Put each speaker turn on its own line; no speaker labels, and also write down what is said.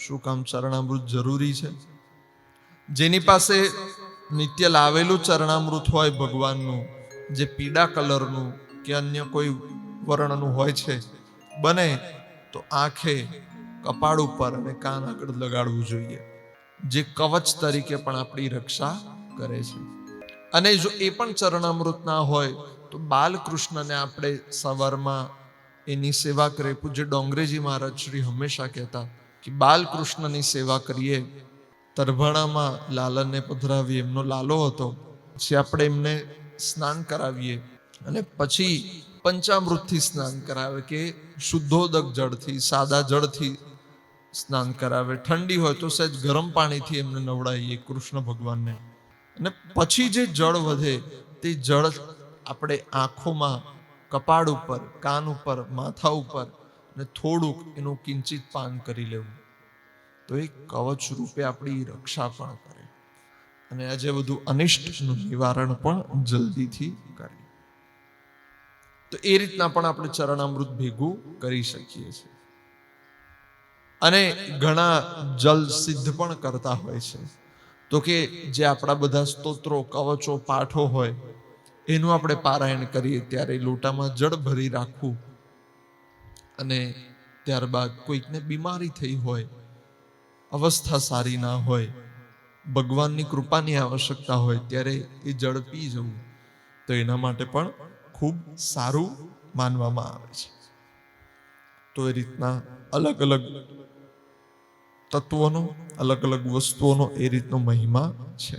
શું કામ ચરણામૃત જરૂરી છે? જેની પાસે નિત્ય લાવેલું ચરણામૃત હોય ભગવાનનું, જે પીળા કલરનું કે અન્ય કોઈ વર્ણનું હોય છે, બને તો આંખે, કપાળ ઉપર અને કાન આગળ લગાડવું જોઈએ, જે કવચ તરીકે પણ આપણી રક્ષા કરે છે. અને જો એ પણ ચરણામૃત ના હોય તો બાલકૃષ્ણને આપણે સવારમાં એની સેવા કરીએ. પૂજ્ય ડોંગરેજી મહારાજ શ્રી હંમેશા કહેતા કે બાલકૃષ્ણની સેવા કરીએ. તરભાણામાં લાલનને પધરાવીએ, એમનો લાલો હતો, પછી આપણે એમને સ્નાન કરાવીએ અને પછી પંચામૃતથી સ્નાન કરાવે કે શુદ્ધોદક જળથી, સાદા જળથી સ્નાન કરાવે. ઠંડી હોય તો સહેજ ગરમ પાણીથી એમને નવડાવીએ કૃષ્ણ ભગવાનને. અને પછી જે જળ વધે તે જળ આપણે આંખોમાં, કપાળ ઉપર, કાન ઉપર, માથા ઉપર અને થોડુંક એનું કિંચિત પાન કરી લેવું, તો એ કવચ રૂપે આપણી રક્ષા પણ કરે અને આજે બધું અનિષ્ટનું નિવારણ પણ જલ્દીથી કરે. તો એ રીતના પણ આપણે ચરણામૃત ભેગું કરી શકીએ છીએ. અને ઘણા જલ સિદ્ધ પણ કરતા હોય છે. તો કે જે આપણા બધા સ્તોત્રો, કવચો, પાઠો હોય એનું આપણે પારાયણ કરીએ ત્યારે લોટામાં જળ ભરી રાખવું અને ત્યારબાદ કોઈકને બીમારી થઈ હોય, અવસ્થા સારી ના હોય, ભગવાનની કૃપાની આવશ્યકતા હોય, ત્યારે એ જળ પી જવું, તો એના માટે પણ ખૂબ સારું માનવામાં આવે છે. તો એ રીતના અલગ અલગ તત્વોનો, અલગ અલગ વસ્તુઓનો એ રીતનો મહિમા છે.